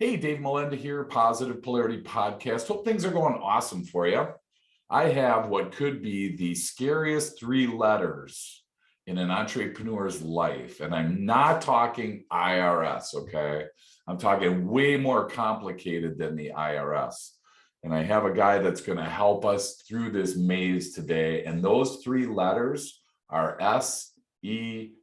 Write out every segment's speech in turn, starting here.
Hey, Dave Melinda here, Positive Polarity Podcast. Hope things are going awesome for you. I have what could be the scariest three letters in an entrepreneur's life. And I'm not talking IRS, okay? I'm talking way more complicated than the IRS. And I have a guy that's going to help us through this maze today. And those three letters are SEO.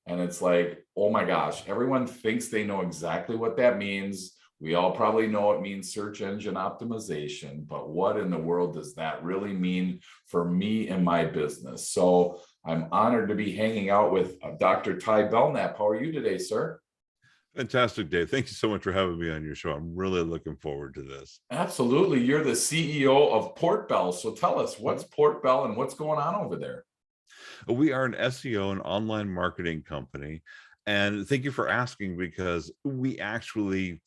And it's like, oh my gosh, everyone thinks they know exactly what that means. We all probably know it means search engine optimization, but what in the world does that really mean for me and my business? So I'm honored to be hanging out with Dr. Ty Belknap. How are you today, sir? Fantastic, Dave. Thank you so much for having me on your show. I'm really looking forward to this. Absolutely. You're the CEO of Port Bell. So tell us, what's Port Bell and what's going on over there? We are an SEO and online marketing company. And thank you for asking, because we actually,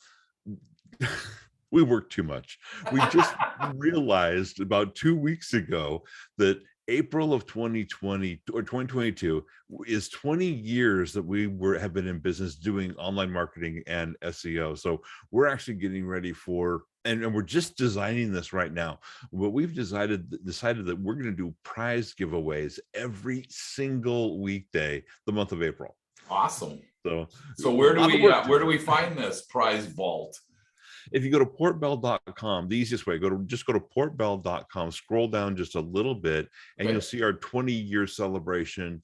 we work too much. We just realized about 2 weeks ago that April of 2020 or 2022 is 20 years that have been in business doing online marketing and SEO. So we're actually getting ready for, and we're just designing this right now. But we've decided that we're going to do prize giveaways every single weekday the month of April. Awesome. So where do we find this prize vault? If you go to portbell.com, the easiest way, just go to portbell.com, scroll down just a little bit, and you'll see our 20-year celebration.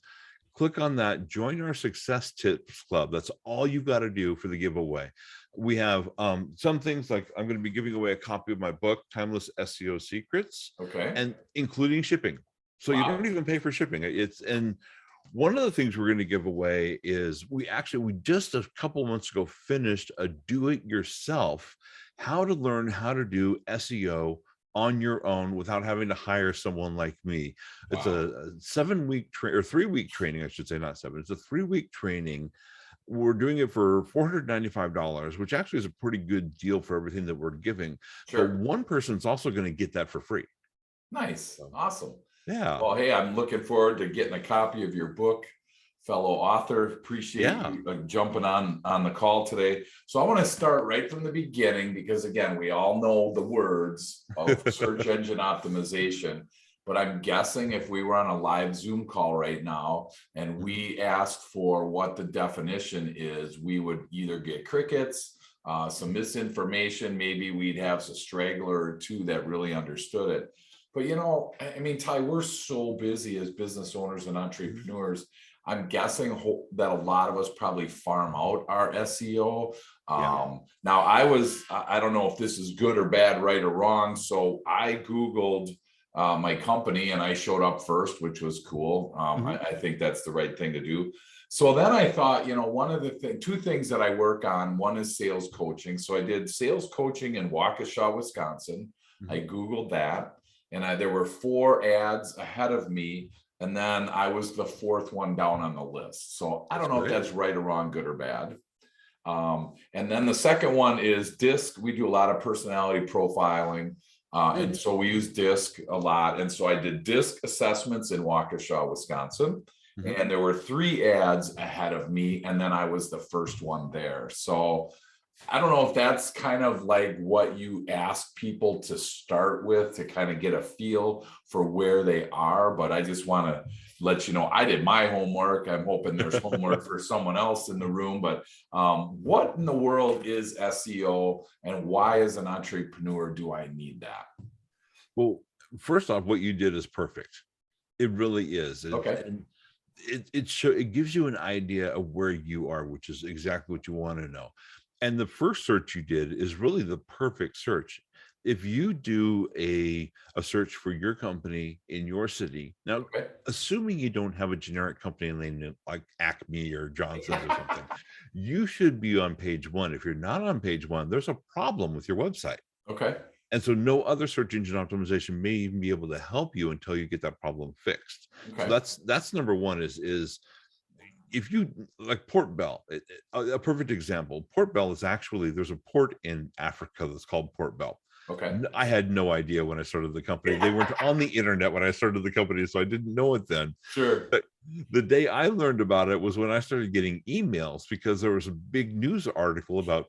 Click on that, join our Success Tips Club. That's all you got to do for the giveaway. We have some things like I'm going to be giving away a copy of my book, Timeless SEO Secrets, and including shipping. So you don't even pay for shipping. And one of the things we're going to give away is we just a couple months ago finished a do-it-yourself, how to learn how to do SEO on your own without having to hire someone like me. It's a 7-week or 3-week training, I should say, not 7. It's a 3-week training. We're doing it for $495, which actually is a pretty good deal for everything that we're giving. But one person's also going to get that for free. Nice. Awesome. Yeah. Well, hey, I'm looking forward to getting a copy of your book, fellow author. Appreciate you jumping on the call today. So I want to start right from the beginning, because again, we all know the words of search engine optimization, but I'm guessing if we were on a live Zoom call right now and we asked for what the definition is, we would either get crickets, some misinformation, maybe we'd have a straggler or two that really understood it. But, you know, I mean, Ty, we're so busy as business owners and entrepreneurs. I'm guessing that a lot of us probably farm out our SEO. Now, I don't know if this is good or bad, right or wrong. So I Googled my company and I showed up first, which was cool. I think that's the right thing to do. So then I thought, you know, one of the two things that I work on, one is sales coaching. So I did sales coaching in Waukesha, Wisconsin. I Googled that. And there were 4 ads ahead of me. And then I was the 4th one down on the list. So I don't know if that's right or wrong, good or bad. And then the second one is DISC. We do a lot of personality profiling. And so we use DISC a lot. And so I did DISC assessments in Waukesha, Wisconsin. And there were 3 ads ahead of me. And then I was the first one there. So I don't know if that's kind of like what you ask people to start with to kind of get a feel for where they are. But I just want to let you know, I did my homework. I'm hoping there's homework for someone else in the room. But what in the world is SEO, and why, as an entrepreneur, do I need that? Well, first off, what you did is perfect. It really is. And it gives you an idea of where you are, which is exactly what you want to know. And the first search you did is really the perfect search. If you do a search for your company in your city, now, assuming you don't have a generic company name like Acme or Johnson's or something, you should be on page 1. If you're not on page 1, there's a problem with your website. And so no other search engine optimization may even be able to help you until you get that problem fixed. So that's number 1 is if you like Port Bell, a perfect example. Port Bell is actually, there's a port in Africa that's called Port Bell. Okay. I had no idea when I started the company. They weren't on the internet when I started the company, so I didn't know it then. Sure. But the day I learned about it was when I started getting emails, because there was a big news article about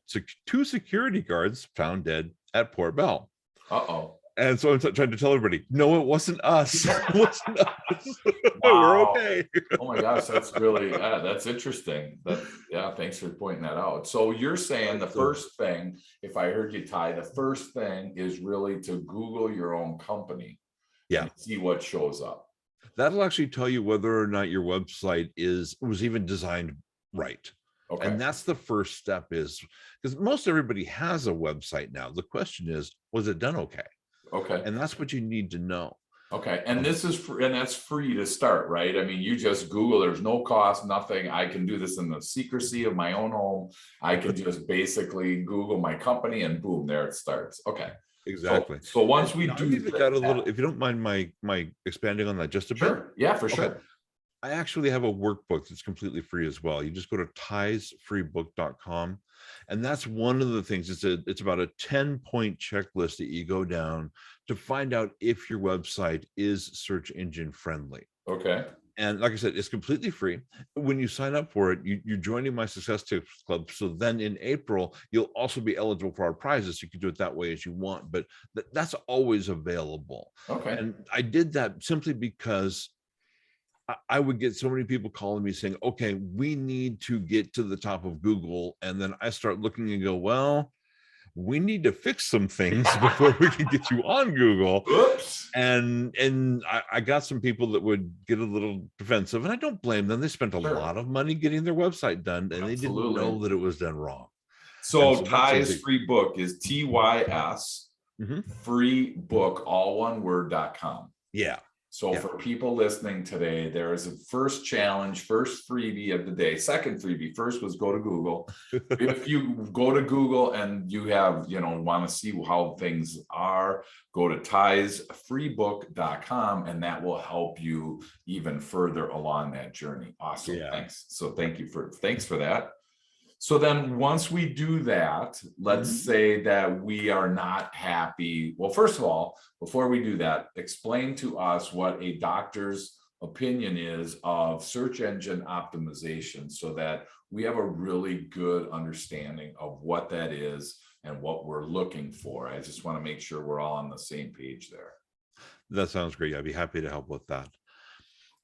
2 security guards found dead at Port Bell. Uh-oh. And so I'm trying to tell everybody, no, it wasn't us. It wasn't us. Wow. We're okay. Oh my gosh, that's really, that's interesting. Yeah, thanks for pointing that out. So you're saying the first thing, if I heard you, Ty, the first thing is really to Google your own company. Yeah. And see what shows up. That'll actually tell you whether or not your website was even designed right. Okay. And that's the first step, is because most everybody has a website now. The question is, was it done okay? Okay. And that's what you need to know. Okay. And this is and that's free to start, right? I mean, you just Google, there's no cost, nothing. I can do this in the secrecy of my own home. I can just basically Google my company and boom, there it starts. Okay. Exactly. So once we do that, got a little, if you don't mind my expanding on that just a bit. Yeah, for sure. I actually have a workbook that's completely free as well. You just go to tiesfreebook.com. And that's one of the things. It's about a 10-point checklist that you go down to find out if your website is search engine friendly. Okay. And like I said, it's completely free. When you sign up for it, you're joining my Success Tips Club. So then in April, you'll also be eligible for our prizes. You can do it that way as you want, but that's always available. Okay. And I did that simply because I would get so many people calling me saying, okay, we need to get to the top of Google. And then I start looking and go, well, we need to fix some things before we can get you on Google. Oops. And I got some people that would get a little defensive, and I don't blame them. They spent a lot of money getting their website done, and they didn't know that it was done wrong. So Ty's free book is TYS free book, all one word.com. Yeah. So for people listening today, there is a first challenge, first freebie of the day. Second freebie, first was go to Google. If you go to Google and you have, want to see how things are, go to tiesfreebook.com, and that will help you even further along that journey. Awesome. Yeah. Thanks. So thanks for that. So then once we do that, let's say that we are not happy. Well, first of all, before we do that, explain to us what a doctor's opinion is of search engine optimization so that we have a really good understanding of what that is and what we're looking for. I just want to make sure we're all on the same page there. That sounds great. I'd be happy to help with that.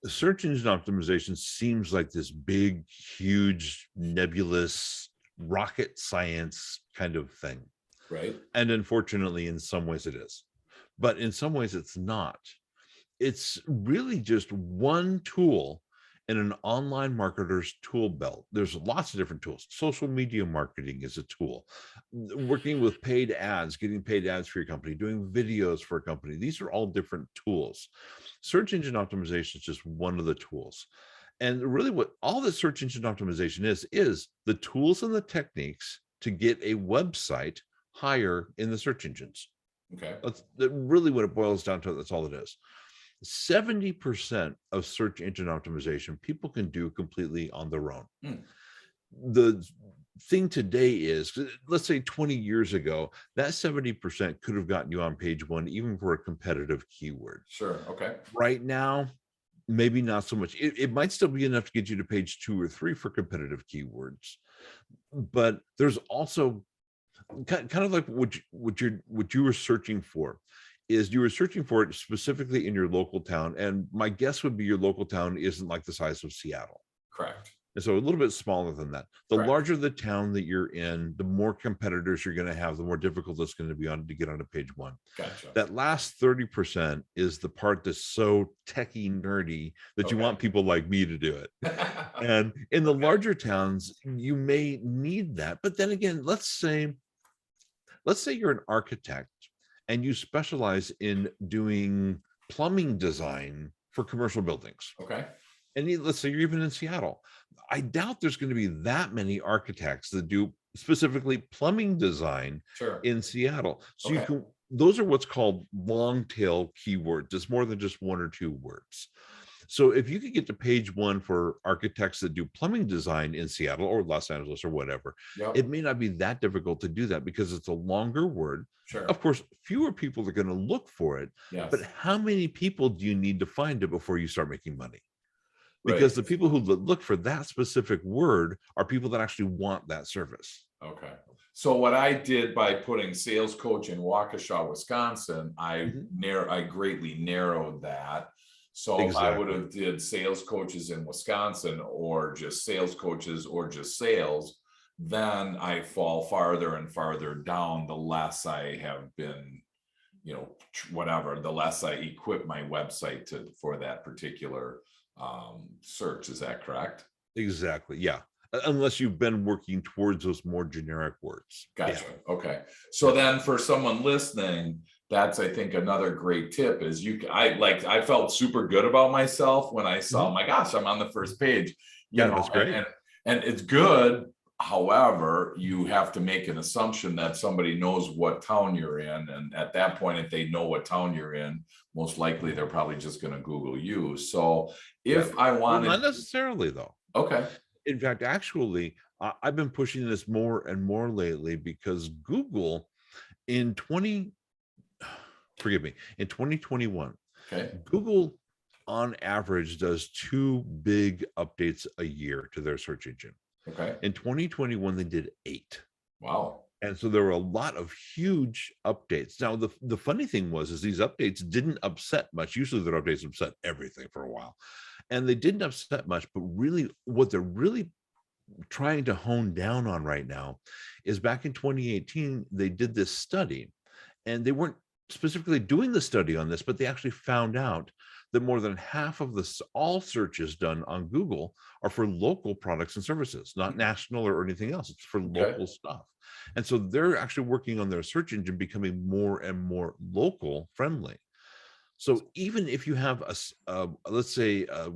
Search engine optimization seems like this big, huge, nebulous rocket science kind of thing. Right. And unfortunately, in some ways it is. But in some ways it's not. It's really just one tool in an online marketer's tool belt. There's lots of different tools. Social media marketing is a tool. Working with paid ads, getting paid ads for your company, doing videos for a company. These are all different tools. Search engine optimization is just one of the tools. And really what all the search engine optimization is the tools and the techniques to get a website higher in the search engines. Okay. That's really what it boils down to. That's all it is. 70% of search engine optimization people can do completely on their own. The thing today is, let's say 20 years ago, that 70% could have gotten you on page 1, even for a competitive keyword. Sure. Okay. Right now, maybe not so much. It might still be enough to get you to page 2 or 3 for competitive keywords, but there's also kind of like what you were searching for. Is you were searching for it specifically in your local town. And my guess would be your local town isn't like the size of Seattle. Correct. And so a little bit smaller than that. The larger the town that you're in, the more competitors you're going to have, the more difficult it's going to be to get onto page 1. Gotcha. That last 30% is the part that's so techie nerdy that you want people like me to do it. And in the larger towns, you may need that. But then again, let's say you're an architect and you specialize in doing plumbing design for commercial buildings. Okay. And let's say you're even in Seattle. I doubt there's going to be that many architects that do specifically plumbing design in Seattle. So those are what's called long tail keywords. It's more than just 1 or 2 words. So if you could get to page 1 for architects that do plumbing design in Seattle or Los Angeles or whatever, Yep. it may not be that difficult to do that because it's a longer word. Sure. Of course, fewer people are going to look for it, but Yes. how many people do you need to find it before you start making money? Right. Because the people who look for that specific word are people that actually want that service. Okay. So what I did by putting sales coach in Waukesha, Wisconsin, I greatly narrowed that. So if I would have did sales coaches in Wisconsin or just sales coaches or just sales, then I fall farther and farther down the less I have been, whatever, the less I equip my website for that particular search. Is that correct? Exactly. Yeah. Unless you've been working towards those more generic words. Gotcha. Yeah. Okay. So then for someone listening, that's, I think, another great tip is I felt super good about myself when I saw, my gosh, I'm on the first page, that's great. And it's good. However, you have to make an assumption that somebody knows what town you're in. And at that point, if they know what town you're in, most likely they're probably just going to Google you. So if I wanted, not necessarily though. Okay. In fact, actually, I've been pushing this more and more lately because Google in 2021, Google on average does 2 big updates a year to their search engine. Okay. In 2021, they did 8. Wow. And so there were a lot of huge updates. Now, the funny thing is these updates didn't upset much. Usually their updates upset everything for a while. And they didn't upset much, but really what they're really trying to hone down on right now is back in 2018, they did this study, and they weren't specifically doing the study on this, but they actually found out that more than half of all searches done on Google are for local products and services, not national or anything else. It's for local stuff. And so they're actually working on their search engine becoming more and more local friendly. So even if you have let's say a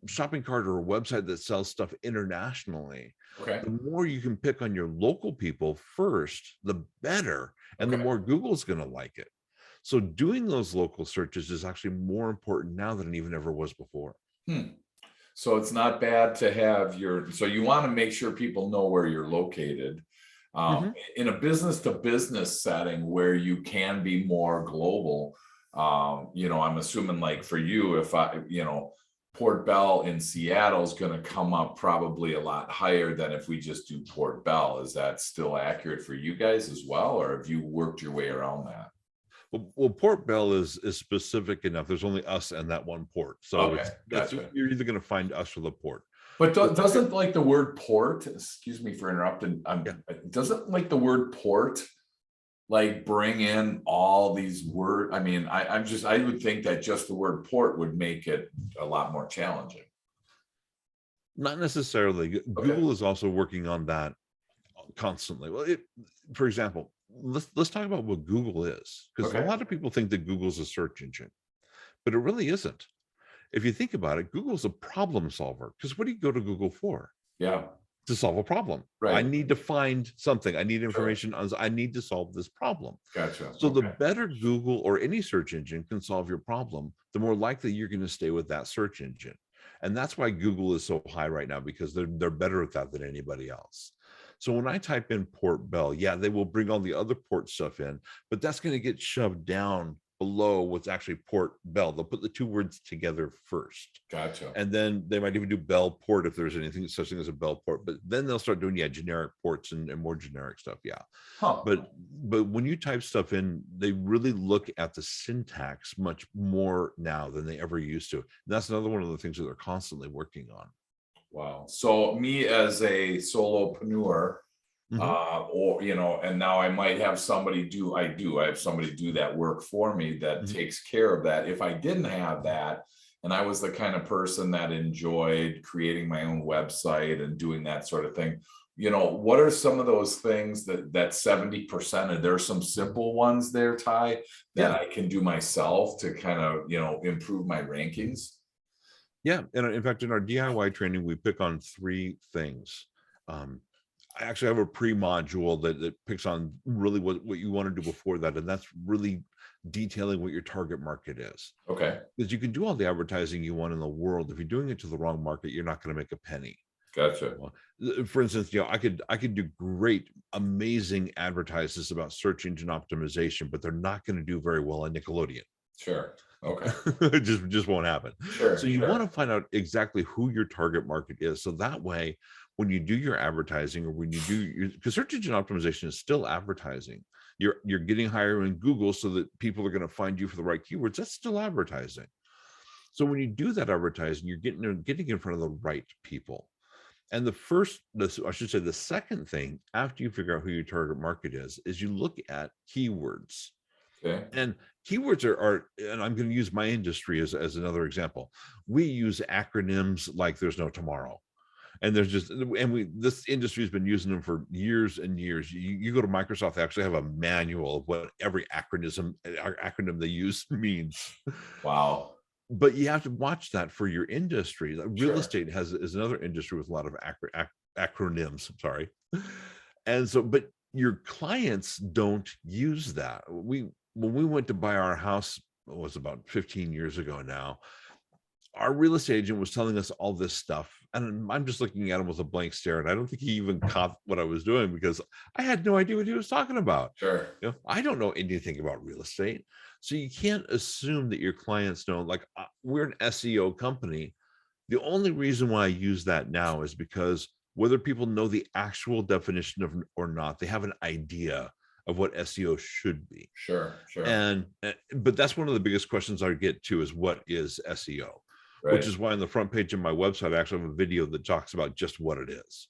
shopping cart or a website that sells stuff internationally, the more you can pick on your local people first, the better, and the more Google's going to like it. So doing those local searches is actually more important now than it even ever was before. So it's not bad to have so you want to make sure people know where you're located. In a business to business setting where you can be more global, I'm assuming like for you, if Port Bell in Seattle is going to come up probably a lot higher than if we just do Port Bell. Is that still accurate for you guys as well? Or have you worked your way around that? Well, Port Bell is specific enough. There's only us and that one port. So you're either going to find us or the port. But doesn't like the word port, excuse me for interrupting, doesn't like the word port like bring in all these words? I mean, I would think that just the word port would make it a lot more challenging. Not necessarily. Google is also working on that constantly. Well, for example, let's talk about what Google is, because a lot of people think that Google's a search engine, but it really isn't. If you think about it, Google's a problem solver, because what do you go to Google for? To solve a problem. I need to find something. I need information on. I need to solve this problem. So the better Google or any search engine can solve your problem, the more likely you're going to stay with that search engine. And that's why Google is so high right now, because they're better at that than anybody else. So when I type in Port Bell, they will bring all the other port stuff in, but that's going to get shoved down below what's actually Port Bell. They'll put the 2 words together first. And then they might even do Bell Port if there's anything such thing as a Bell Port. But then they'll start doing generic ports and more generic stuff. But when you type stuff in, they really look at the syntax much more now than they ever used to. And that's another one of the things that they're constantly working on. Wow. So me as a solopreneur, and now I might have somebody I have somebody do that work for me that takes care of that. If I didn't have that, and I was the kind of person that enjoyed creating my own website and doing that sort of thing, what are some of those things that 70%, and there's some simple ones there, Ty, that I can do myself to kind of, improve my rankings? And in fact, in our DIY training, we pick on 3 things. I actually have a pre-module that picks on really what you want to do before that. And that's really detailing what your target market is. Okay. Because you can do all the advertising you want in the world. If you're doing it to the wrong market, you're not going to make a penny. Gotcha. For instance, I could do great, amazing advertisements about search engine optimization, but they're not going to do very well on Nickelodeon. Sure. Okay. It just won't happen. Sure. So you want to find out exactly who your target market is. So that way, when you do your advertising, or when you do because search engine optimization is still advertising. You're getting higher in Google so that people are going to find you for the right keywords. That's still advertising. So when you do that advertising, you're getting in front of the right people. And the second thing after you figure out who your target market is you look at keywords. Okay. And keywords are, and I'm going to use my industry as another example. We use acronyms like there's no tomorrow. And this industry has been using them for years and years. You go to Microsoft, they actually have a manual of what every acronym they use means. Wow. But you have to watch that for your industry. Real Sure. estate is another industry with a lot of acronyms. Sorry. And so, but your clients don't use that. When we went to buy our house, it was about 15 years ago now, our real estate agent was telling us all this stuff. And I'm just looking at him with a blank stare. And I don't think he even caught what I was doing because I had no idea what he was talking about. Sure. I don't know anything about real estate. So you can't assume that your clients know, like we're an SEO company. The only reason why I use that now is because whether people know the actual definition of or not, they have an idea of what SEO should be. Sure. But that's one of the biggest questions I get to is what is SEO? Right. Which is why on the front page of my website, I actually have a video that talks about just what it is.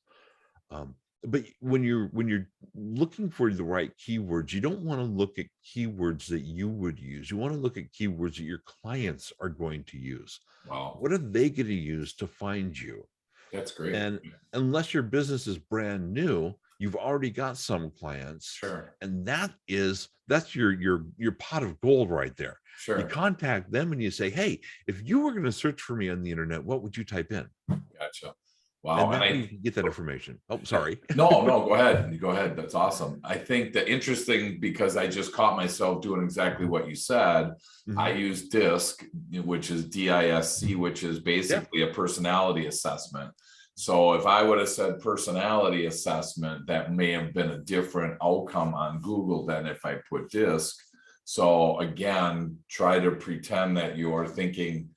But when you're looking for the right keywords, you don't want to look at keywords that you would use. You want to look at keywords that your clients are going to use. Wow. What are they going to use to find you? That's great. And unless your business is brand new, you've already got some clients. Sure. And that's your pot of gold right there. Sure. You contact them and you say, hey, if you were going to search for me on the internet, what would you type in? Gotcha. Wow. And you can get that information. Oh, sorry. No, go ahead. Go ahead. That's awesome. I think the interesting, because I just caught myself doing exactly what you said. Mm-hmm. I use DISC, which is DISC, which is basically a personality assessment. So if I would have said personality assessment, that may have been a different outcome on Google than if I put DISC. So again, try to pretend that you're thinking,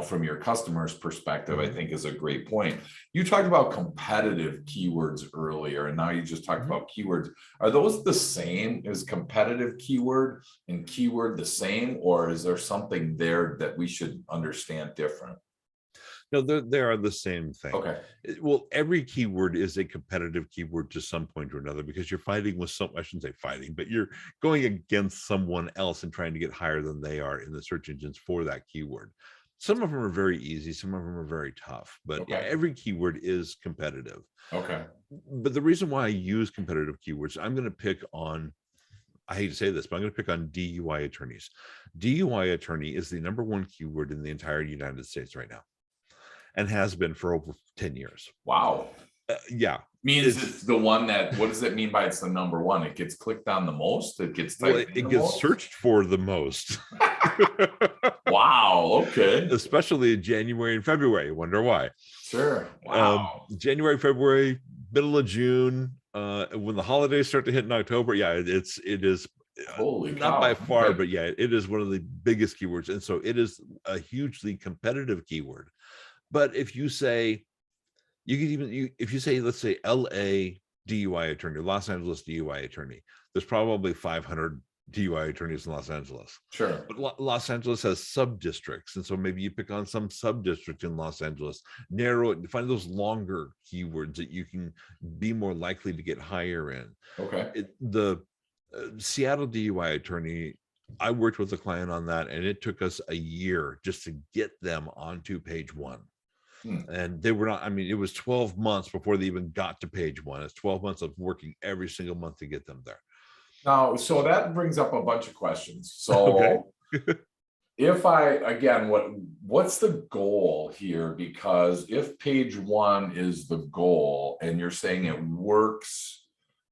from your customer's perspective, I think is a great point. You talked about competitive keywords earlier, and now you just talked about keywords. Are those the same? Is competitive keyword and keyword the same, or is there something there that we should understand different? No, they are the same thing. Okay. Well, every keyword is a competitive keyword to some point or another, because you're fighting with I shouldn't say fighting, but you're going against someone else and trying to get higher than they are in the search engines for that keyword. Some of them are very easy. Some of them are very tough, but every keyword is competitive. Okay. But the reason why I use competitive keywords, I'm going to pick on, I hate to say this, but I'm going to pick on DUI attorneys. DUI attorney is the #1 keyword in the entire United States right now, and has been for over 10 years. Wow. Yeah. Means it's the one that, what does it mean by it's the #1? It gets clicked on the most? It gets typed in the most? Searched for the most. Wow. Okay. Especially in January and February. Wonder why. Sure. Wow. January, February, middle of June, when the holidays start to hit in October. Yeah, it is holy not cow. by far, but yeah, it is one of the biggest keywords. And so it is a hugely competitive keyword. But if you say, if you say, let's say LA DUI attorney, Los Angeles DUI attorney, there's probably 500 DUI attorneys in Los Angeles. Sure. But Los Angeles has sub-districts. And so maybe you pick on some sub-district in Los Angeles, narrow it, find those longer keywords that you can be more likely to get higher in. Okay. The Seattle DUI attorney, I worked with a client on that, and it took us a year just to get them onto page 1. And they were not, it was 12 months before they even got to page 1. It's 12 months of working every single month to get them there. Now, so that brings up a bunch of questions. So if again, what's the goal here? Because if page one is the goal and you're saying it works,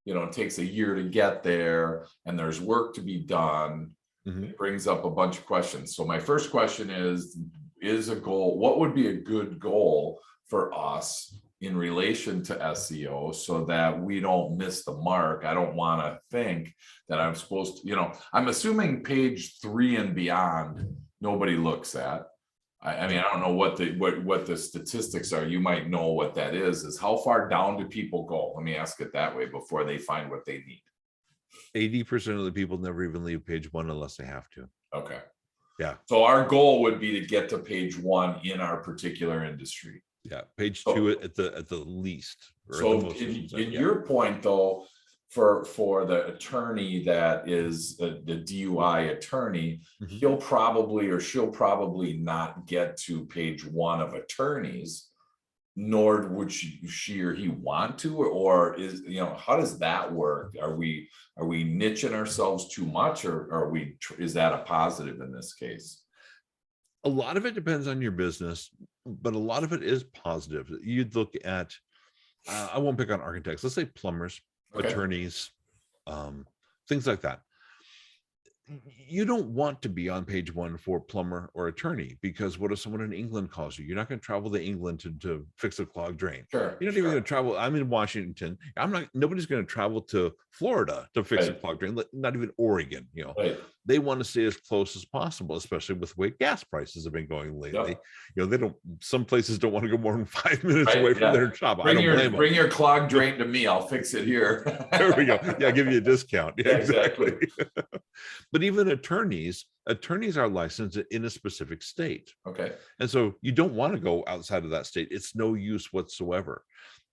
it takes a year to get there and there's work to be done, it brings up a bunch of questions. So my first question is a goal, what would be a good goal for us in relation to SEO so that we don't miss the mark? I don't want to think that I'm supposed to, I'm assuming page 3 and beyond, nobody looks at. I mean, I don't know what the statistics are. You might know what that is how far down do people go? Let me ask it that way before they find what they need. 80% of the people never even leave page 1 unless they have to. Okay. Yeah. So our goal would be to get to page 1 in our particular industry. Yeah, page 2 at the least. So in your point though, for the attorney that is the DUI attorney, he'll probably or she'll probably not get to page 1 of attorneys, nor would she or he want to, or is, how does that work? Are we niching ourselves too much, or is that a positive in this case? A lot of it depends on your business, but a lot of it is positive. You'd look at, I won't pick on architects, let's say plumbers, attorneys, things like that. You don't want to be on page 1 for plumber or attorney, because what if someone in England calls you? You're not going to travel to England to fix a clogged drain. You're not even going to travel. I'm in Washington. Nobody's going to travel to Florida to fix a clogged drain, not even Oregon. They want to stay as close as possible, especially with the way gas prices have been going lately. Some places don't want to go more than 5 minutes away from their shop. I don't blame them. Bring your clogged drain to me. I'll fix it here. There we go. Yeah, I'll give you a discount. Yeah, exactly. But even attorneys are licensed in a specific state. Okay. And so you don't want to go outside of that state. It's no use whatsoever.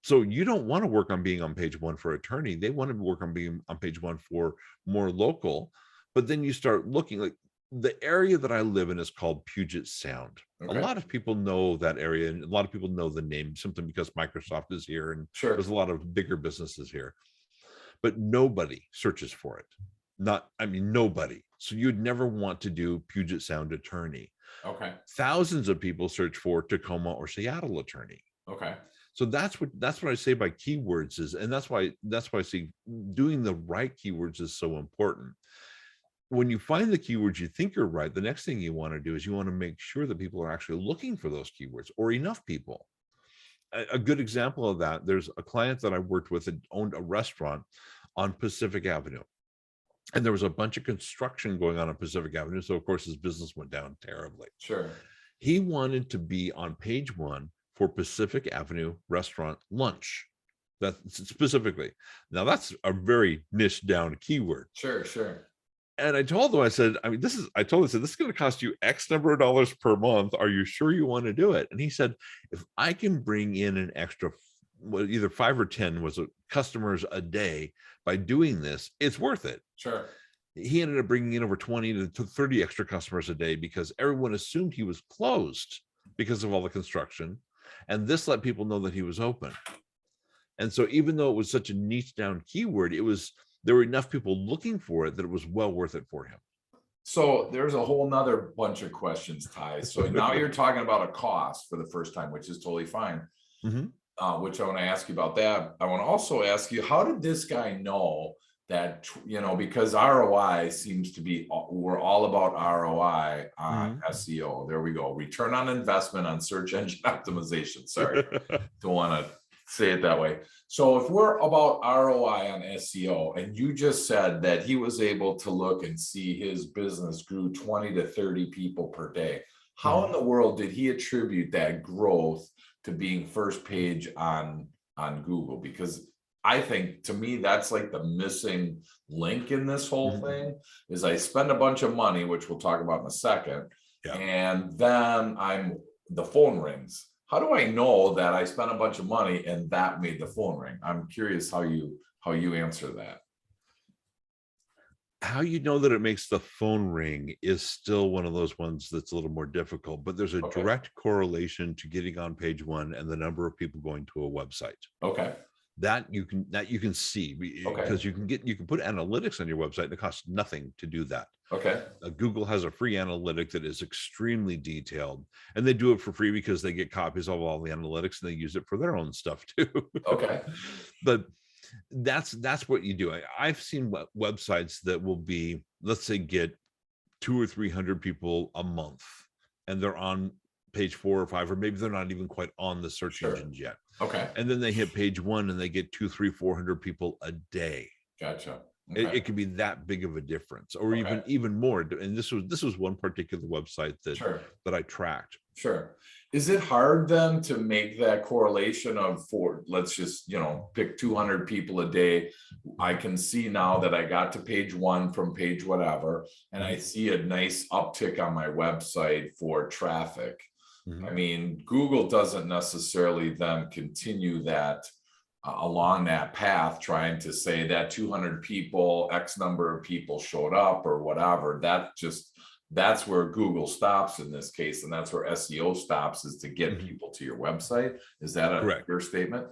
So you don't want to work on being on page 1 for attorney. They want to work on being on page 1 for more local. But then you start looking, like the area that I live in is called Puget Sound. A lot of people know that area, and a lot of people know the name simply because Microsoft is here, and there's a lot of bigger businesses here. But nobody searches for it. Nobody. So you'd never want to do Puget Sound attorney. Okay. Thousands of people search for Tacoma or Seattle attorney. Okay. So that's what I say by keywords is, and that's why I see doing the right keywords is so important. When you find the keywords you think are right, the next thing you want to do is you want to make sure that people are actually looking for those keywords, or enough people. A good example of that, there's a client that I worked with that owned a restaurant on Pacific Avenue. And there was a bunch of construction going on Pacific Avenue. So of course his business went down terribly. Sure. He wanted to be on page 1 for Pacific Avenue restaurant lunch. That's specifically. Now that's a very niche down keyword. Sure. And I told him, I said, this is going to cost you X number of dollars per month. Are you sure you want to do it? And he said, if I can bring in an extra, either 5 or 10 customers a day by doing this, it's worth it. Sure. He ended up bringing in over 20 to 30 extra customers a day because everyone assumed he was closed because of all the construction. And this let people know that he was open. And so even though it was such a niche down keyword, there were enough people looking for it that it was well worth it for him. So there's a whole nother bunch of questions, Ty. So now you're talking about a cost for the first time, which is totally fine. Which I want to ask you about that. I want to also ask you, how did this guy know that, because ROI seems to be, we're all about ROI on SEO. There we go. Return on investment on search engine optimization. Sorry, don't want to say it that way. So if we're about ROI on SEO, and you just said that he was able to look and see his business grew 20 to 30 people per day, how in the world did he attribute that growth to being first page on Google? Because I think, to me, that's like the missing link in this whole thing, is I spend a bunch of money, which we'll talk about in a second, and then the phone rings. How do I know that I spent a bunch of money and that made the phone ring? I'm curious how you answer that. How you know that it makes the phone ring is still one of those ones that's a little more difficult, but there's a direct correlation to getting on page 1 and the number of people going to a website. Okay. that you can see, because you can put analytics on your website and it costs nothing to do that. Okay. Google has a free analytic that is extremely detailed, and they do it for free because they get copies of all the analytics and they use it for their own stuff too. Okay. But that's what you do. I've seen websites that will be, let's say, get 200 or 300 people a month, and they're on page 4 or 5, or maybe they're not even quite on the search engines yet. Okay. And then they hit page 1 and they get 200, 300, 400 people a day. Gotcha. Okay. It can be that big of a difference, or even more. And this was one particular website that I tracked. Sure. Is it hard then to make that correlation of, for, let's just, pick 200 people a day. I can see now that I got to page 1 from page whatever, and I see a nice uptick on my website for traffic. I mean, Google doesn't necessarily then continue that along that path, trying to say that 200 people, X number of people showed up or whatever. That's where Google stops in this case. And that's where SEO stops, is to get people to your website. Is that a fair statement?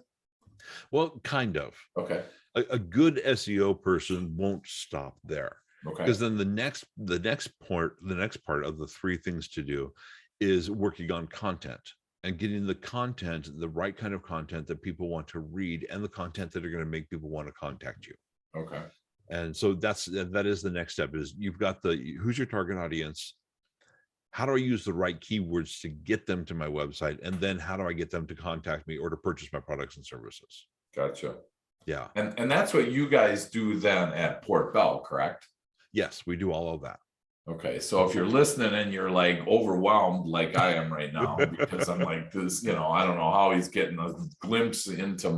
Well, kind of. Okay. A good SEO person won't stop there. Okay. Because then the next part of the 3 things to do is working on content and getting the right kind of content that people want to read, and the content that are going to make people want to contact you. Okay. And so that is the next step, is you've got who's your target audience? How do I use the right keywords to get them to my website? And then how do I get them to contact me or to purchase my products and services? Gotcha. Yeah. And that's what you guys do then at Port Bell, correct? Yes, we do all of that. Okay, so if you're listening and you're like overwhelmed like I am right now, because I'm like this, I don't know how he's getting a glimpse into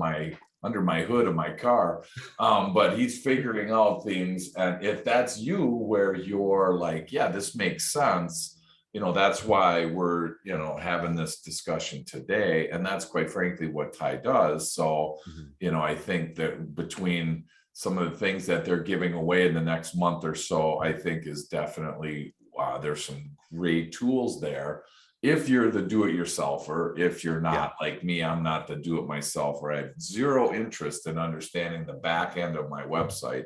under my hood of my car, but he's figuring out things. And if that's you, where you're like, yeah, this makes sense, that's why we're having this discussion today. And that's quite frankly what Ty does. So I think that between some of the things that they're giving away in the next month or so, I think is definitely, there's some great tools there. If you're the do-it-yourselfer, if you're not like me, I'm not the do-it-myselfer. I have zero interest in understanding the back end of my website.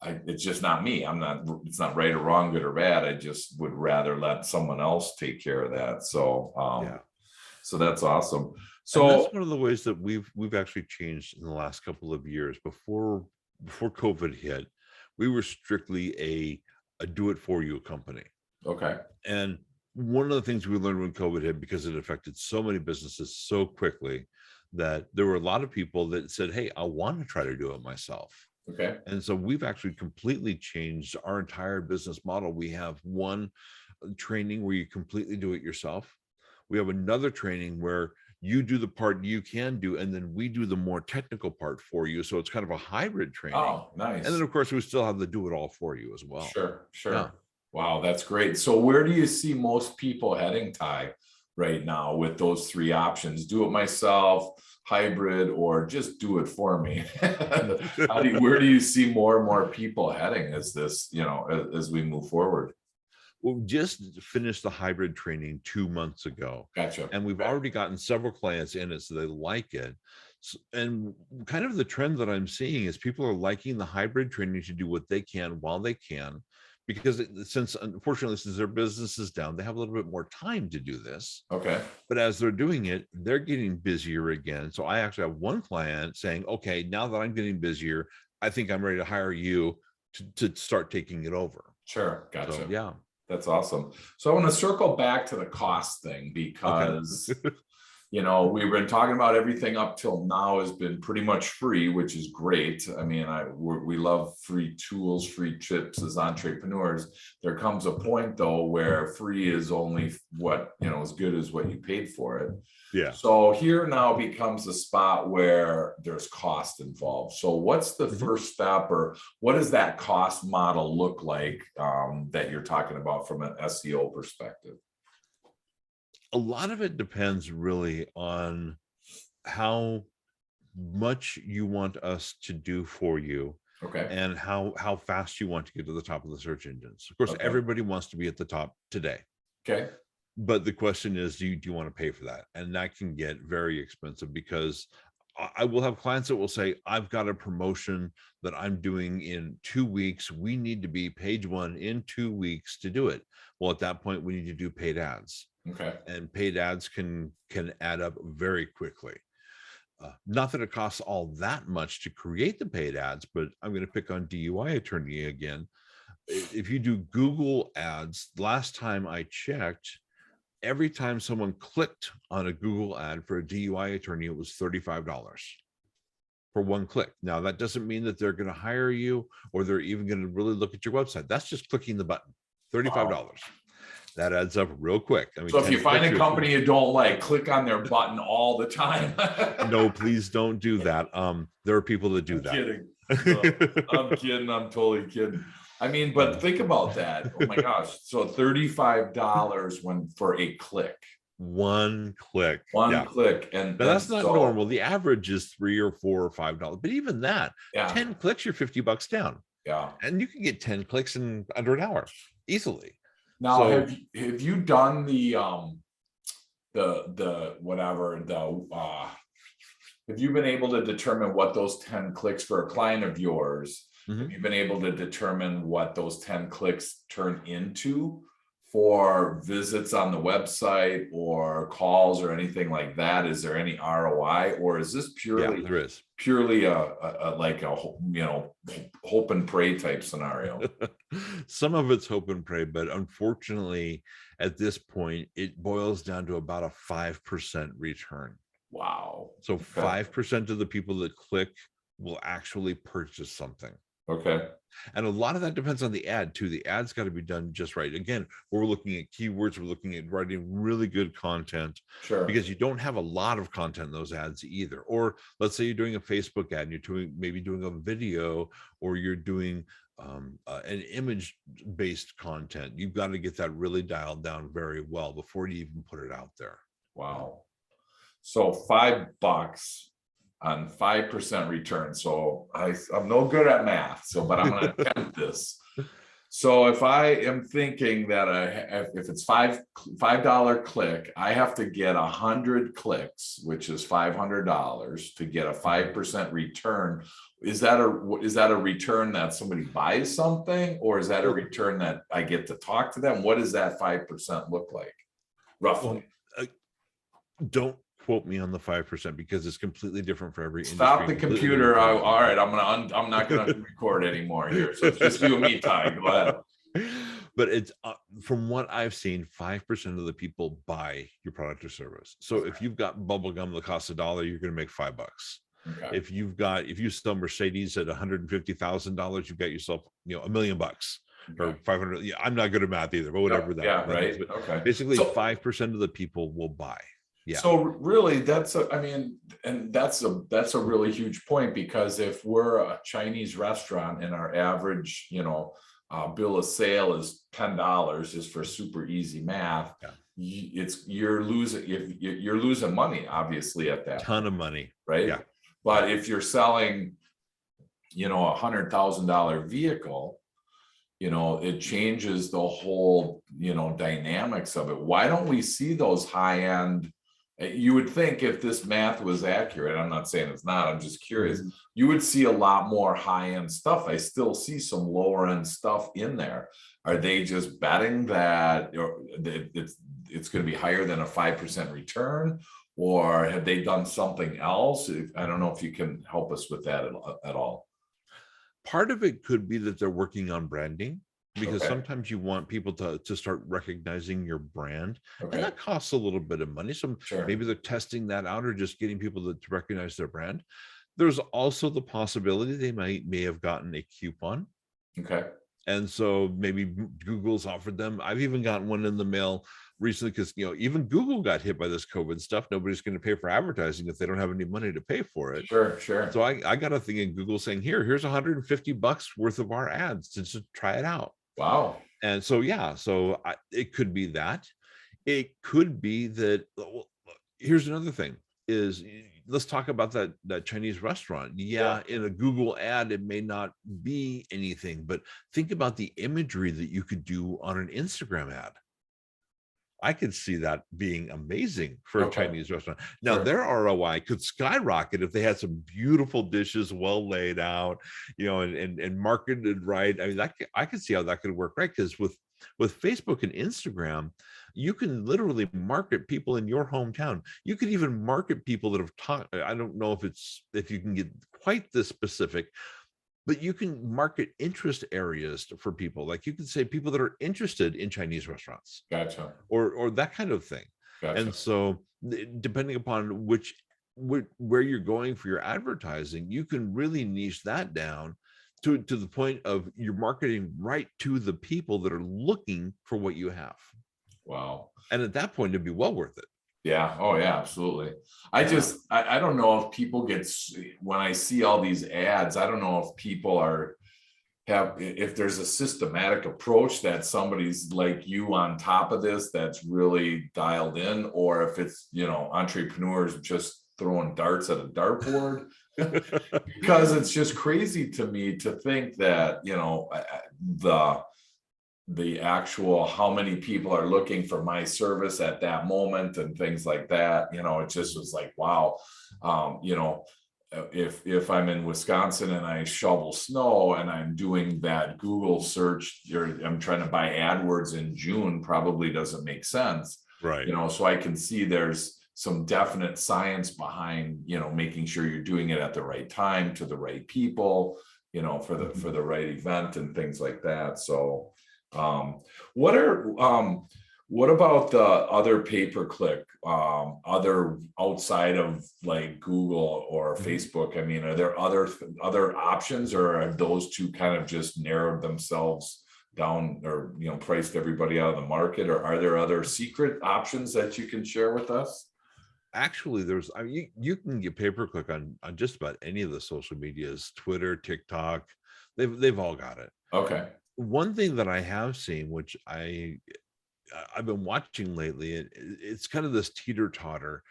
It's just not me. It's not right or wrong, good or bad. I just would rather let someone else take care of that. So, so that's awesome. So and that's one of the ways that we've actually changed in the last couple of years. Before COVID hit, we were strictly a do-it-for-you company. Okay. And one of the things we learned when COVID hit, because it affected so many businesses so quickly, that there were a lot of people that said, hey, I want to try to do it myself. Okay. And so we've actually completely changed our entire business model. We have one training where you completely do it yourself. We have another training where you do the part you can do, and then we do the more technical part for you. So it's kind of a hybrid training. Oh, nice. And then of course we still have the do it all for you as well. Sure. Yeah. Wow, that's great. So where do you see most people heading, Ty, right now with those 3 options? Do it myself, hybrid, or just do it for me? Where do you see more and more people heading as this, as we move forward? Well, we just finished the hybrid training 2 months ago. Gotcha. And we've already gotten several clients in it, so they like it. And kind of the trend that I'm seeing is people are liking the hybrid training to do what they can while they can, because unfortunately, since their business is down, they have a little bit more time to do this. Okay. But as they're doing it, they're getting busier again. So I actually have one client saying, okay, now that I'm getting busier, I think I'm ready to hire you to start taking it over. Sure. Gotcha. So, yeah. That's awesome. So I want to circle back to the cost thing, because, we've been talking about everything up till now has been pretty much free, which is great. I mean, we love free tools, free tips as entrepreneurs. There comes a point though where free is only what, as good as what you paid for it. Yeah. So here now becomes a spot where there's cost involved. So what's the first step, or what does that cost model look like that you're talking about from an SEO perspective? A lot of it depends really on how much you want us to do for you. Okay. And how fast you want to get to the top of the search engines. Of course, everybody wants to be at the top today. Okay. But the question is, do you want to pay for that? And that can get very expensive, because I will have clients that will say, I've got a promotion that I'm doing in 2 weeks. We need to be page 1 in 2 weeks to do it. Well, at that point, we need to do paid ads. Okay. And paid ads can add up very quickly. Not that it costs all that much to create the paid ads, but I'm going to pick on DUI attorney again. If you do Google ads, last time I checked, every time someone clicked on a Google ad for a DUI attorney, it was $35 for one click. Now, that doesn't mean that they're going to hire you or they're even going to really look at your website. That's just clicking the button, $35. Wow. That adds up real quick. I mean, so if you find a company you don't like, click on their button all the time. No, please don't do that. There are people that do that. Kidding. No, I'm kidding. I'm totally kidding. I mean, but think about that. Oh my gosh. So $35 for a click. One click. One click. And that's not normal. The average is $3 or $4 or $5. But even that, 10 clicks, you're $50 down. Yeah. And you can get 10 clicks in under an hour easily. Now, have you done have you been able to determine what those 10 clicks for a client of yours? Mm-hmm. Have you been able to determine what those 10 clicks turn into for visits on the website or calls or anything like that? Is there any ROI, or is this purely purely like a hope and pray type scenario? Some of it's hope and pray, but unfortunately at this point it boils down to about a 5% return. Wow. So 5% of the people that click will actually purchase something. Okay. And a lot of that depends on the ad too. The ad's got to be done just right. Again, we're looking at keywords, we're looking at writing really good content. Sure. Because you don't have a lot of content in those ads either. Or let's say you're doing a Facebook ad and you're maybe doing a video, or you're doing an image-based content. You've got to get that really dialed down very well before you even put it out there. Wow. So $5 on 5% return. So I'm no good at math. But I'm going to attempt this. So if I am thinking that if it's $5 click, I have to get 100 clicks, which is $500 to get a 5% return. Is that a return that somebody buys something, or is that a return that I get to talk to them? What does that 5% look like, roughly? Well, don't quote me on the 5% because it's completely different for every industry. Stop the computer. All right, I'm not gonna record anymore here. So it's just you and me, Ty. Go ahead. But it's from what I've seen, 5% of the people buy your product or service. So if you've got bubble gum that costs $1, you're going to make $5. Okay. If you sell Mercedes at $150,000, you've got yourself $1 million. Or 500. Yeah, I'm not good at math either, but whatever that right. is. But okay. Basically, 5% of the people will buy. Yeah. So really, that's a really huge point, because if we're a Chinese restaurant and our average, bill of sale is $10, just for super easy math, you're losing money, obviously, at that ton of money, right? Yeah. But if you're selling, $100,000 vehicle, it changes the whole, dynamics of it. Why don't we see those high end? You would think if this math was accurate, I'm not saying it's not, I'm just curious, you would see a lot more high-end stuff. I still see some lower end stuff in there. Are they just betting that it's going to be higher than a 5% return, or have they done something else? I don't know if you can help us with that at all. Part of it could be that they're working on branding, because sometimes you want people to start recognizing your brand, and that costs a little bit of money. So maybe they're testing that out, or just getting people to recognize their brand. There's also the possibility they may have gotten a coupon. Okay. And so maybe Google's offered them. I've even gotten one in the mail recently, because even Google got hit by this COVID stuff. Nobody's going to pay for advertising if they don't have any money to pay for it. Sure. So I got a thing in Google saying, here's $150 worth of our ads to try it out. Wow. And so, it could be that. It could be that. Well, here's another thing is, let's talk about that Chinese restaurant. In a Google ad, it may not be anything, but think about the imagery that you could do on an Instagram ad. I could see that being amazing for a Okay. Chinese restaurant. Now, Sure. their ROI could skyrocket if they had some beautiful dishes, well laid out, and marketed right. I mean, I could see how that could work, right? Because with Facebook and Instagram, you can literally market people in your hometown. You could even market people that have taught. I don't know if you can get quite this specific, but you can market interest areas for people. Like you can say people that are interested in Chinese restaurants Gotcha. or that kind of thing. And Gotcha. so depending upon where you're going for your advertising, you can really niche that down to the point of you're marketing right to the people that are looking for what you have. Wow. And at that point, it'd be well worth it. Yeah. Oh, yeah, absolutely. I don't know if people when I see all these ads, I don't know if people if there's a systematic approach that somebody's like you on top of this that's really dialed in, or if it's, entrepreneurs just throwing darts at a dartboard. Because it's just crazy to me to think that, the actual how many people are looking for my service at that moment and things like that, it just was like, wow. If I'm in Wisconsin and I shovel snow and I'm doing that Google search, I'm trying to buy AdWords in June, probably doesn't make sense. Right. So I can see there's some definite science behind, making sure you're doing it at the right time to the right people, for the right event and things like that. So what about the other pay-per-click, other outside of like Google or Facebook? I mean, are there other options, or are those two kind of just narrowed themselves down, or priced everybody out of the market? Or are there other secret options that you can share with us? Actually, you can get pay-per-click on just about any of the social medias, Twitter, TikTok, they've all got it. Okay. One thing that I have seen, which I've been watching lately, it's kind of this teeter-totter.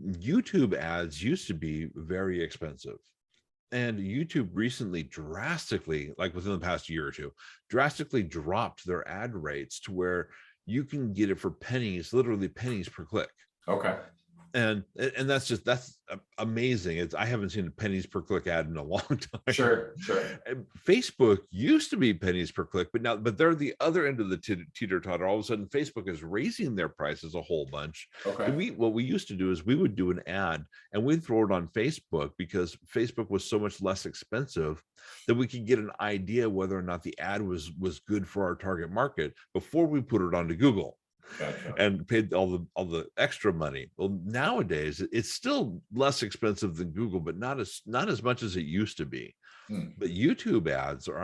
YouTube ads used to be very expensive, and YouTube recently drastically, like within the past year or two, drastically dropped their ad rates to where you can get it for pennies, literally pennies per click. Okay. And that's amazing. I haven't seen a pennies per click ad in a long time. Sure. And Facebook used to be pennies per click, but they're the other end of the teeter-totter. All of a sudden, Facebook is raising their prices a whole bunch. Okay. What we used to do is we would do an ad and we'd throw it on Facebook, because Facebook was so much less expensive that we could get an idea whether or not the ad was good for our target market before we put it onto Google. Gotcha. And paid all the extra money. Well, nowadays it's still less expensive than Google, but not as much as it used to be. But YouTube ads have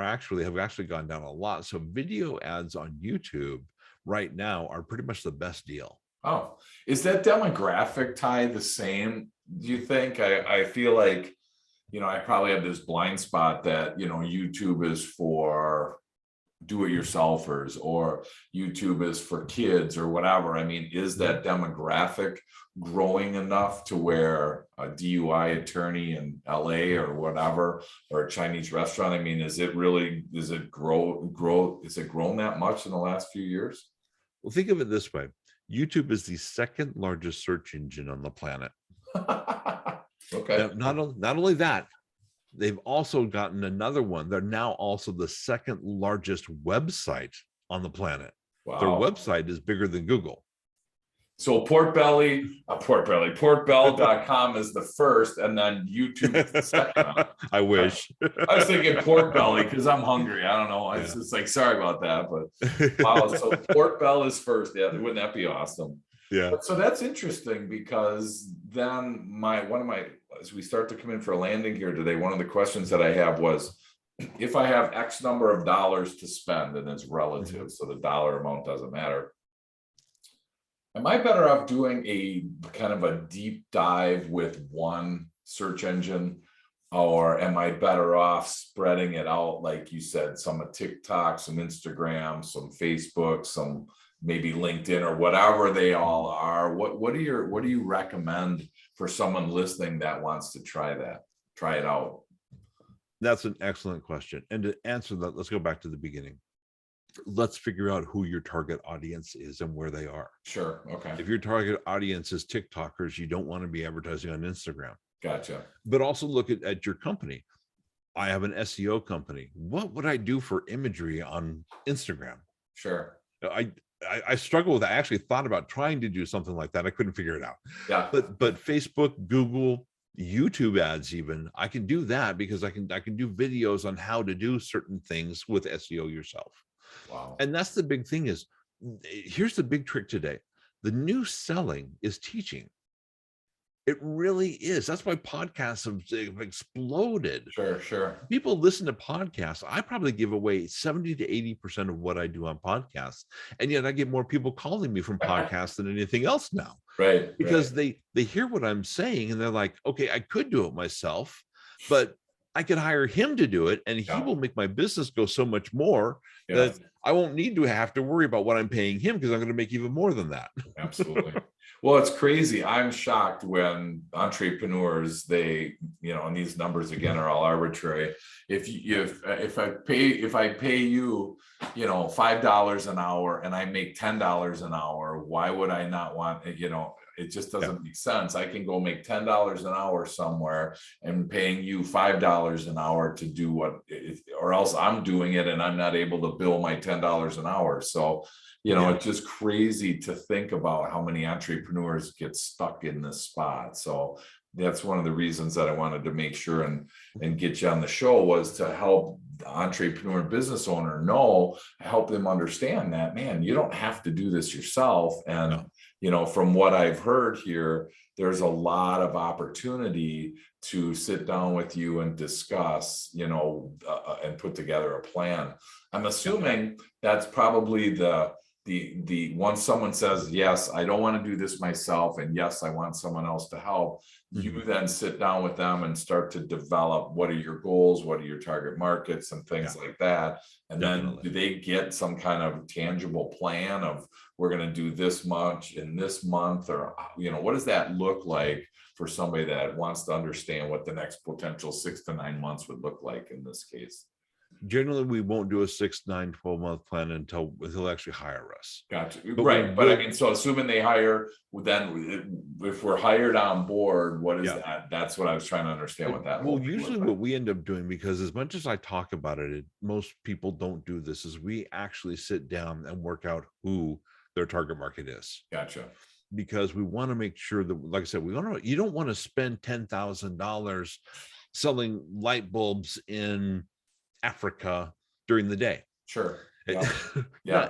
actually gone down a lot. So video ads on YouTube right now are pretty much the best deal. Oh, is that demographic tie the same, do you think? I feel like, I probably have this blind spot that, YouTube is for do-it-yourselfers, or YouTube is for kids, or whatever. I mean, is that demographic growing enough to where a DUI attorney in LA or whatever, or a Chinese restaurant, I mean, is it grown that much in the last few years? Well, think of it this way. YouTube is the second largest search engine on the planet. Okay. Now, not only that, they've also gotten another one. They're now also the second largest website on the planet. Wow. Their website is bigger than Google. So porkbell.com is the first, and then YouTube is the second. I wish. I was thinking pork belly because I'm hungry. I don't know. It's just like, sorry about that, but wow. So pork bell is first. Yeah, wouldn't that be awesome? Yeah. So that's interesting, because then as we start to come in for a landing here today, one of the questions that I have was, if I have X number of dollars to spend, and it's relative, so the dollar amount doesn't matter, am I better off doing a kind of a deep dive with one search engine, or am I better off spreading it out, like you said, some of TikTok, some Instagram, some Facebook, some maybe LinkedIn, or whatever they all are? What do you recommend for someone listening that wants to try it out? That's an excellent question. And to answer that, let's go back to the beginning. let's figure out who your target audience is and where they are. Sure. Okay. If your target audience is TikTokers, you don't want to be advertising on Instagram. Gotcha. But also look at your company. I have an SEO company. What would I do for imagery on Instagram? Sure. I struggle with that. I actually thought about trying to do something like that. I couldn't figure it out. Yeah. But Facebook, Google, YouTube ads, even I can do that because I can do videos on how to do certain things with SEO yourself. Wow. And that's the big thing is, here's the big trick today. The new selling is teaching. It really is. That's why podcasts have exploded. Sure. People listen to podcasts. I probably give away 70 to 80% of what I do on podcasts. And yet I get more people calling me from podcasts than anything else now. Right. Because they hear what I'm saying and they're like, okay, I could do it myself, but I could hire him to do it and he will make my business go so much more that I won't need to have to worry about what I'm paying him because I'm going to make even more than that. Absolutely. Well, it's crazy. I'm shocked when entrepreneurs, they, and these numbers again are all arbitrary. If I pay you, $5 an hour and I make $10 an hour, why would I not want, it just doesn't make sense. I can go make $10 an hour somewhere and paying you $5 an hour to do or else I'm doing it and I'm not able to bill my $10 an hour. So, it's just crazy to think about how many entrepreneurs get stuck in this spot. So that's one of the reasons that I wanted to make sure and get you on the show was to help the entrepreneur business owner help them understand that, man, you don't have to do this yourself. And, from what I've heard here, there's a lot of opportunity to sit down with you and discuss, and put together a plan. I'm assuming that's probably the once someone says, yes, I don't want to do this myself, and yes, I want someone else to help, you then sit down with them and start to develop what are your goals, what are your target markets and things like that. And then do they get some kind of tangible plan of we're going to do this much in this month, or what does that look like for somebody that wants to understand what the next potential 6 to 9 months would look like in this case? Generally, we won't do a 6, 9, 12-month plan until they'll actually hire us. Gotcha. Right. But I mean, so assuming they hire, then if we're hired on board, what is that? That's what I was trying to understand what that. Well, usually what we end up doing, because as much as I talk about it, most people don't do this, is we actually sit down and work out who their target market is. Gotcha. Because we want to make sure that, like I said, you don't want to spend $10,000 selling light bulbs in Africa during the day. Sure. Yeah.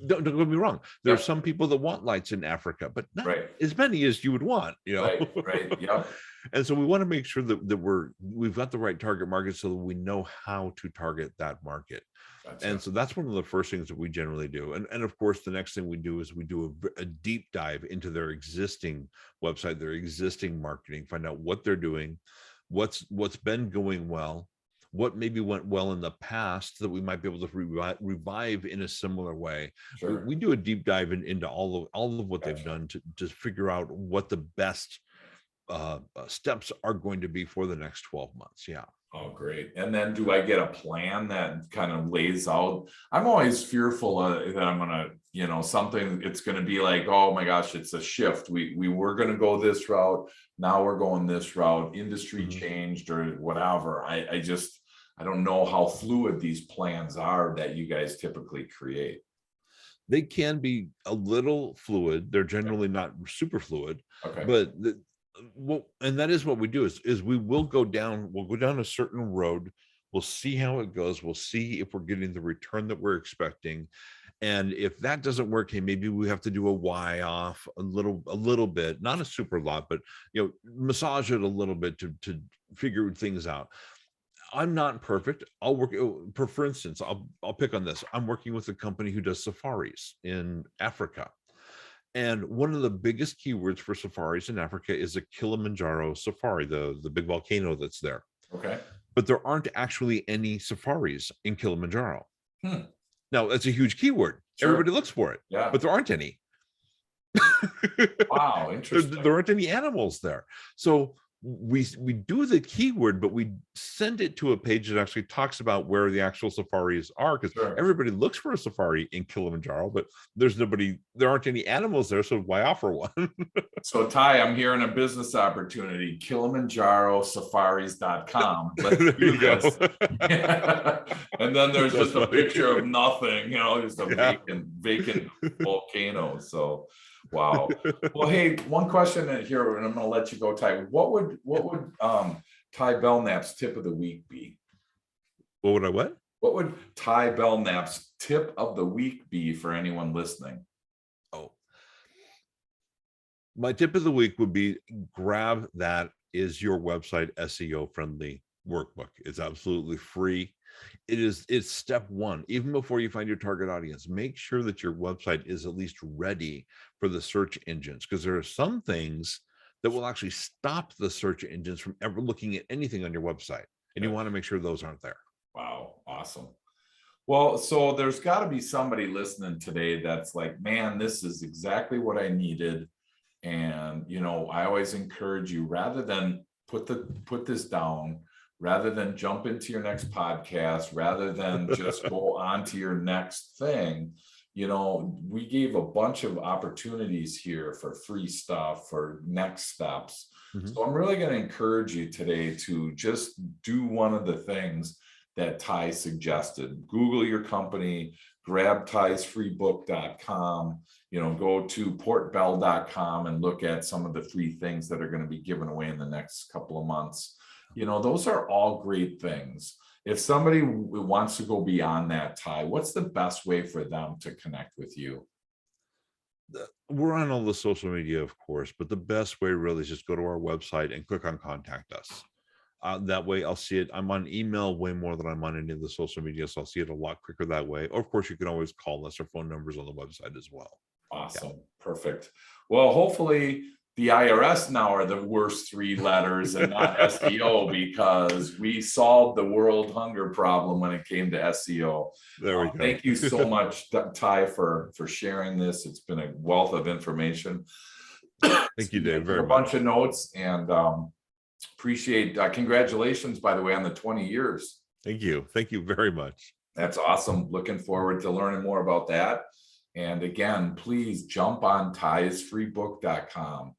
Don't get me wrong. There are some people that want lights in Africa, but not as many as you would want, Right. Yeah. And so we want to make sure that we've got the right target market so that we know how to target that market. Gotcha. And so that's one of the first things that we generally do. And of course, the next thing we do is we do a deep dive into their existing website, their existing marketing, find out what they're doing, what's been going well, what maybe went well in the past that we might be able to revive in a similar way. Sure. We do a deep dive into all of what they've done to figure out what the best steps are going to be for the next 12 months. Yeah. Oh, great. And then do I get a plan that kind of lays out? I'm always fearful that I'm going to, something, it's going to be like, oh my gosh, it's a shift. We were going to go this route. Now we're going this route. Industry changed or whatever. I don't know how fluid these plans are that you guys typically create. They can be a little fluid. They're generally not super fluid, but and that is what we do is we'll go down a certain road. We'll see how it goes. We'll see if we're getting the return that we're expecting. And if that doesn't work, hey, maybe we have to do a Y off a little bit, not a super lot, but massage it a little bit to figure things out. I'm not perfect. I'll work, for instance, I'll pick on this. I'm working with a company who does safaris in Africa. And one of the biggest keywords for safaris in Africa is a Kilimanjaro safari, the big volcano that's there. Okay. But there aren't actually any safaris in Kilimanjaro. Now, that's a huge keyword. Sure. Everybody looks for it, but there aren't any. Wow, interesting. There aren't any animals there. So we do the keyword, but we send it to a page that actually talks about where the actual safaris are, because everybody looks for a safari in Kilimanjaro, but there aren't any animals there, so why offer one? So Ty, I'm hearing a business opportunity, KilimanjaroSafaris.com. Let's do this. And then there's just a picture of nothing, just a vacant volcano. So wow. Well, hey, one question here, and I'm going to let you go, Ty. What would Ty Belknap's tip of the week be? What would Ty Belknap's tip of the week be for anyone listening? Oh, my tip of the week would be grab that Is Your Website SEO Friendly workbook. It's absolutely free. It's step one. Even before you find your target audience, make sure that your website is at least ready for the search engines, because there are some things that will actually stop the search engines from ever looking at anything on your website. And you want to make sure those aren't there. Wow. Awesome. Well, so there's got to be somebody listening today that's like, man, this is exactly what I needed. And, I always encourage you, rather than put this down, rather than jump into your next podcast, rather than just go on to your next thing, we gave a bunch of opportunities here for free stuff, for next steps. So I'm really going to encourage you today to just do one of the things that Ty suggested. Google your company, grab tysfreebook.com, go to portbell.com and look at some of the free things that are going to be given away in the next couple of months. Those are all great things. If somebody wants to go beyond that, Ty, what's the best way for them to connect with you? We're on all the social media, of course, but the best way really is just go to our website and click on Contact Us. That way I'll see it. I'm on email way more than I'm on any of the social media, so I'll see it a lot quicker that way. Or of course, you can always call us. Our phone numbers on the website as well. Awesome. Yeah. Perfect. Well, hopefully the IRS now are the worst three letters and not SEO, because we solved the world hunger problem when it came to SEO. There we go. Thank you so much, Ty, for sharing this. It's been a wealth of information. Thank you, Dave. Very much. A bunch of notes, and appreciate. Congratulations, by the way, on the 20 years. Thank you. Thank you very much. That's awesome. Looking forward to learning more about that. And again, please jump on tysfreebook.com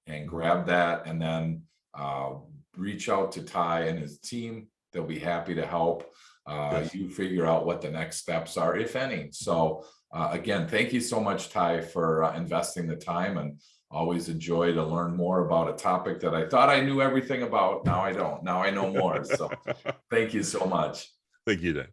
and grab that, and then reach out to Ty and his team. They'll be happy to help you figure out what the next steps are, if any. So again, thank you so much, Ty, for investing the time, and always a joy to learn more about a topic that I thought I knew everything about. Now I don't. Now I know more. So thank you so much. Thank you, Dave.